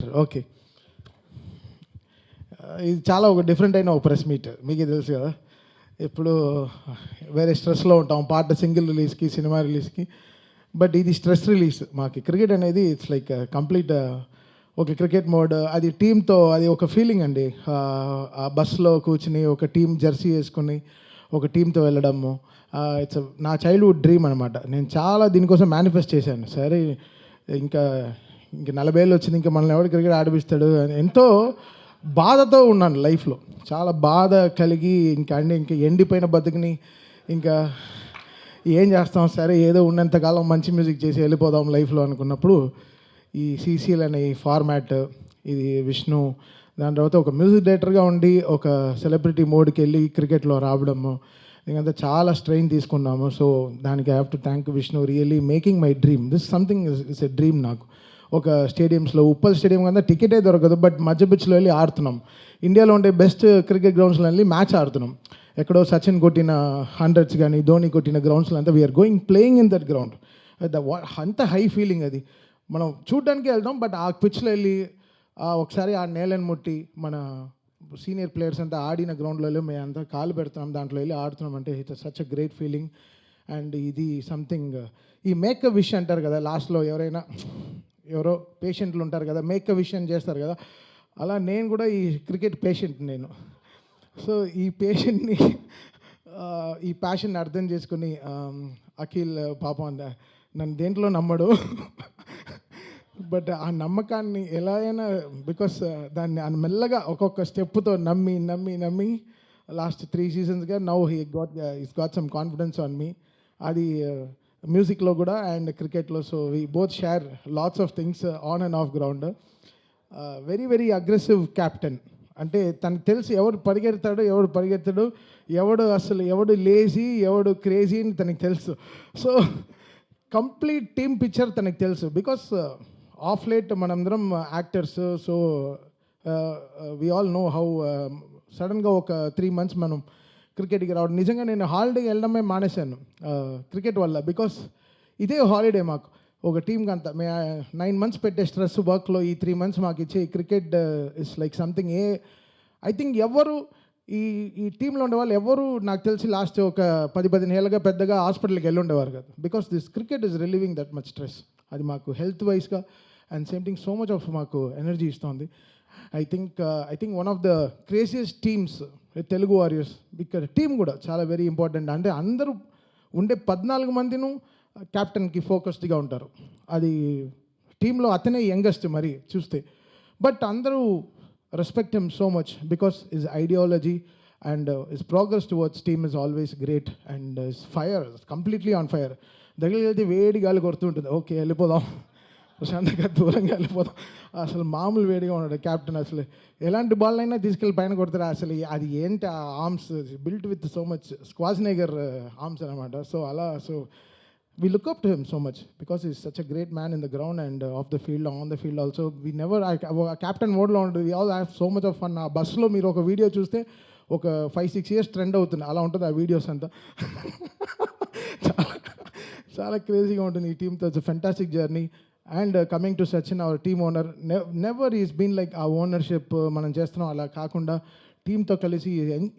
Okay. ఇది చాలా ఒక డిఫరెంట్ అయిన ఒక ప్రెస్ మీట్. మీకే తెలుసు కదా! ఎప్పుడు వేరే స్ట్రెస్‌లో ఉంటాం. పాట సింగిల్ రిలీజ్‌కి, సినిమా రిలీజ్‌కి. బట్ ఇది స్ట్రెస్ రిలీజ్. మాకు క్రికెట్ అనేది ఇట్స్ లైక్ కంప్లీట్ ఒక క్రికెట్ మోడ్. అది టీమ్‌తో అది ఒక ఫీలింగ్ అండి. ఆ బస్‌లో కూర్చొని ఒక టీమ్ జెర్సీ ఏసుకొని ఒక టీమ్‌తో వెళ్ళడము. ఇట్స్ నా చైల్డ్‌హుడ్ డ్రీమ్ అనమాట. నేను చాలా దీనికోసం మేనిఫెస్ట్ చేశాను. సరే ఇంకా ఇంక 40 ఏళ్ళు వచ్చింది. ఇంకా మనల్ని ఎవడు క్రికెట్ ఆడిపిస్తాడు అని ఎంతో బాధతో ఉన్నాను లైఫ్లో. చాలా బాధ కలిగి ఇంక ఎండిపోయిన బతుకుని ఇంకా ఏం చేస్తాం, సరే ఏదో ఉన్నంతకాలం మంచి మ్యూజిక్ చేసి వెళ్ళిపోదాం లైఫ్లో అనుకున్నప్పుడు ఈ సీసీఎల్ అనే ఈ ఫార్మాట్, ఇది విష్ణు, దాని తర్వాత ఒక మ్యూజిక్ డైరెక్టర్గా ఉండి ఒక సెలబ్రిటీ మోడ్కి వెళ్ళి క్రికెట్లో రావడము, ఇంకంతా చాలా స్ట్రెయిన్ తీసుకున్నాము. సో దానికి I have to thank Vishnu, really making my dream. This something is a dream నాకు. ఒక స్టేడియంస్లో ఉప్పల్ స్టేడియం కన్నా టికెటే దొరకదు, బట్ మధ్య పిచ్లో వెళ్ళి ఆడుతున్నాం. ఇండియాలో ఉండే బెస్ట్ క్రికెట్ గ్రౌండ్స్లో వెళ్ళి మ్యాచ్ ఆడుతున్నాం. ఎక్కడో సచిన్ కొట్టిన హండ్రెడ్స్ కానీ ధోని కొట్టిన గ్రౌండ్స్లో అంతా we are going playing in that ground. అంత హై ఫీలింగ్ అది. మనం చూడ్డానికి వెళ్తాం, బట్ ఆ పిచ్లో వెళ్ళి ఒకసారి ఆ నేలను ముట్టి మన సీనియర్ ప్లేయర్స్ అంతా ఆడిన గ్రౌండ్లో వెళ్ళి మేము అంతా కాలు పెడుతున్నాం, దాంట్లో వెళ్ళి ఆడుతున్నాం అంటే it's such a great feeling. And ఇది సంథింగ్, ఈ మేక్ అ విష్ అంటారు కదా, లాస్ట్లో ఎవరో పేషెంట్లు ఉంటారు కదా, మేక్ అ విష్ అని చేస్తారు కదా, అలా నేను కూడా ఈ క్రికెట్ పేషెంట్ నేను. సో ఈ పేషెంట్ని ఈ ప్యాషన్ని అర్థం చేసుకుని అఖిల్ పాపం నన్ను దేంట్లో నమ్మడు, బట్ ఆ నమ్మకాన్ని ఎలా అయినా బికాస్ దాన్ని మెల్లగా ఒక్కొక్క స్టెప్తో నమ్మి నమ్మి నమ్మి లాస్ట్ 3 సీజన్స్గా now is got some confidence on me. అది మ్యూజిక్లో కూడా అండ్ క్రికెట్లో. So we both share lots of things on and off ground. Very very aggressive captain. అంటే తనకు తెలిసి ఎవడు పరిగెడతాడు, ఎవడు లేజీ, ఎవడు క్రేజీ అని తనకు తెలుసు. సో కంప్లీట్ టీమ్ పిక్చర్ తనకు తెలుసు. బికాస్ ఆఫ్ లేట్ మనందరం actors, so we all know how సడన్గా ఒక 3 months మనం క్రికెట్కి రావడం. నిజంగా నేను హాలిడేకి వెళ్ళడమే మానేశాను క్రికెట్ వల్ల. బికాస్ ఇదే హాలిడే మాకు ఒక టీమ్కి అంతా. 9 months పెట్టే స్ట్రెస్ వర్క్లో ఈ 3 months మాకు ఇచ్చే cricket is like something. I think ఎవరు ఈ ఈ టీంలో ఉండేవాళ్ళు ఎవరు నాకు తెలిసి లాస్ట్ ఒక 10-15 ఏళ్ళగా పెద్దగా హాస్పిటల్కి వెళ్ళి ఉండేవారు కదా. Because this cricket is relieving that much stress. అది మాకు హెల్త్ వైజ్గా and same thing so much of మాకు ఎనర్జీ ఇస్తుంది. I think one of the craziest teams Telugu warriors. ఇక్కడ టీం కూడా చాలా వెరీ ఇంపార్టెంట్. అంటే అందరూ ఉండే 14 మందిను క్యాప్టెన్కి ఫోకస్డ్గా ఉంటారు. అది టీంలో అతనే యంగెస్ట్ మరి చూస్తే, బట్ అందరూ respect him so much because his ideology and his progress towards team is always great, and his fire is completely on fire. దగ్గరికి వేడి గాలి కొడుతుంటుంది, ఓకే వెళ్ళిపోదాం ప్రశాంతంగా దూరంగా వెళ్ళిపోదాం. అసలు మామూలు వేడిగా ఉన్నాడు క్యాప్టెన్. అసలు ఎలాంటి బాల్ అయినా తీసుకెళ్ళి పైన కొడతారు. అసలు అది ఏంటి ఆ arms built with so much Schwarzenegger arms అనమాట. సో అలా we look up to him so much because he's such a great man in the ground and off the field, on the field also. We never captain mode lo undu, we all have so much of fun. ఆ బస్సులో మీరు ఒక video చూస్తే ఒక 5-6 years trend అవుతుంది, అలా ఉంటుంది ఆ వీడియోస్ అంతా. చాలా క్రేజీగా ఉంటుంది ఈ టీమ్తో. It's fantastic journey. And coming to Sachin, our team owner, never is been like a ownership మనం చేస్తున్నాం అలా కాకుండా టీంతో కలిసి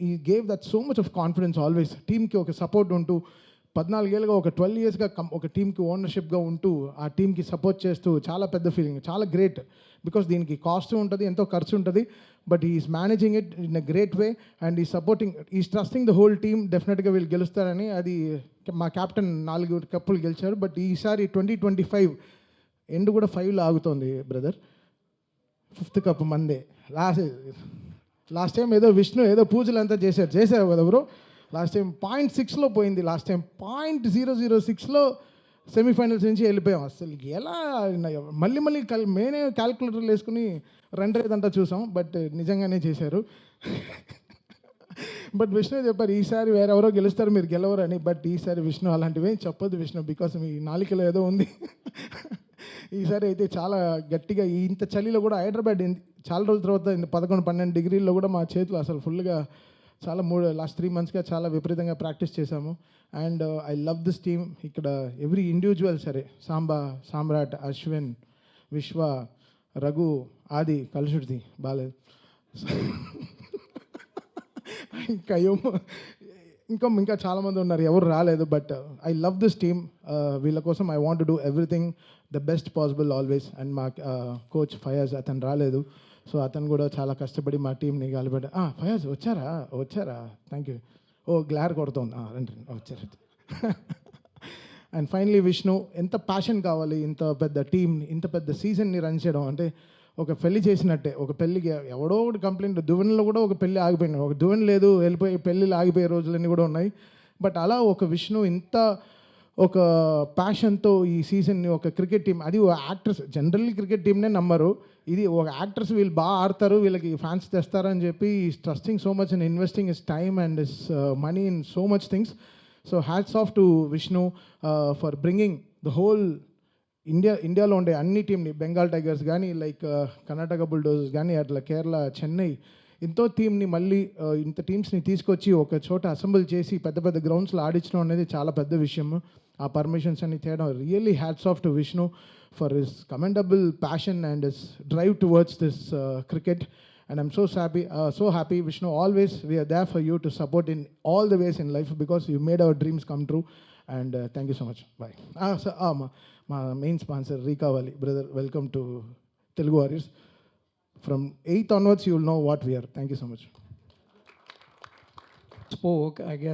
he gave that so much of confidence always. టీమ్కి ఒక సపోర్ట్ ఉంటూ 14 ఏళ్ళుగా ఒక 12 yearsగా ఒక టీమ్కి ఓనర్షిప్గా ఉంటూ ఆ టీమ్కి సపోర్ట్ చేస్తూ చాలా పెద్ద ఫీలింగ్, చాలా గ్రేట్. బికాస్ దీనికి కాస్ట్ ఉంటుంది, ఎంతో ఖర్చు ఉంటుంది, but is managing it in a great way and he supporting, is trusting the whole team. డెఫినెట్గా వీళ్ళు గెలుస్తారని. అది మా క్యాప్టెన్ 4 కప్పులు గెలిచారు, బట్ ఈసారి 2025 ఎండ్ కూడా 5లో ఆగుతోంది బ్రదర్. 5th కప్ మందే. లాస్ట్ టైం ఏదో విష్ణు ఏదో పూజలు అంతా చేశారు కదా బ్రో. లాస్ట్ టైం 0.6లో పోయింది, లాస్ట్ టైం 0.006లో సెమీఫైనల్స్ నుంచి వెళ్ళిపోయాం. అసలు ఎలా మళ్ళీ మేనే క్యాల్కులేటర్లు వేసుకుని రన్ రేట్ అంతా చూసాం, బట్ నిజంగానే చేశారు. బట్ విష్ణు చెప్పారు ఈసారి వేరెవరో గెలుస్తారు మీరు గెలవరు అని. బట్ ఈసారి విష్ణు అలాంటివి చెప్పొద్దు విష్ణు, బికాస్ మీ నాలికలో ఏదో ఉంది. ఈసారి అయితే చాలా గట్టిగా ఇంత చలిలో కూడా హైదరాబాద్ చాలా రోజుల తర్వాత 11-12 degreesలో కూడా మా చేతులు అసలు ఫుల్గా చాలా లాస్ట్ 3 monthsగా చాలా విపరీతంగా ప్రాక్టీస్ చేశాము. And I love this team. ఇక్కడ ఎవ్రీ ఇండివిజువల్ సరే, సామ్రాట్, అశ్విన్, విశ్వ, రఘు, ఆది కలుషుడిది బాగాలేదు. ఇంకా ఇంకా చాలామంది ఉన్నారు, ఎవరు రాలేదు. But I love this team. వీళ్ళ కోసం I want do everything the best possible always. And మా కోచ్ ఫయాజ్, అతను రాలేదు. సో అతను కూడా చాలా కష్టపడి మా టీంని గాలిపడ్డ. ఫయాజ్ వచ్చారా థ్యాంక్ యూ. గ్లార్ కొడుతోంది, రండి వచ్చారు. అండ్ ఫైనలీ విష్ణు, ఎంత ప్యాషన్ కావాలి ఇంత పెద్ద టీంని, ఇంత పెద్ద సీజన్ని రన్ చేయడం అంటే ఒక పెళ్లి చేసినట్టే. ఒక పెళ్ళికి ఎవడో ఒకటి కంప్లైంట్, దువెన్లో కూడా ఒక పెళ్ళి ఆగిపోయింది, ఒక దువెన్ లేదు వెళ్ళిపోయి పెళ్ళిళ్ళు ఆగిపోయే రోజులన్నీ కూడా ఉన్నాయి. బట్ అలా ఒక విష్ణు ఇంత ఒక ప్యాషన్తో ఈ సీజన్ని, ఒక క్రికెట్ టీం, అది ఒక యాక్టర్స్, జనరల్లీ క్రికెట్ టీంనే నమ్మరు, ఇది ఒక యాక్టర్స్ వీళ్ళు బాగా ఆడతారు, వీళ్ళకి ఫ్యాన్స్ తెస్తారని చెప్పి trusting so much and investing is time and is money in so much things. So hats off to Vishnu for bringing the whole ఇండియాలో ఉండే అన్ని టీంని, బెంగాల్ టైగర్స్ కానీ, లైక్ కర్ణాటక బుల్డోజర్స్ కానీ, అట్లా కేరళ, చెన్నై, ఎంతో టీంని మళ్ళీ ఇంత టీమ్స్ని తీసుకొచ్చి ఒక చోట అసెంబుల్ చేసి పెద్ద పెద్ద గ్రౌండ్స్లో ఆడించడం అనేది చాలా పెద్ద విషయం. ఆ పర్మిషన్స్ అన్ని తేడం, really hats off to Vishnu for his commendable passion and his drive towards this cricket. And I'm so happy, Vishnu. Always we are there for you to support in all the ways in life because you made our dreams come true. And thank you so much. Bye. My main sponsor, Rika Wali. Brother, welcome to Telugu Warriors. From 8th onwards, you will know what we are. Thank you so much. Spoke, I guess.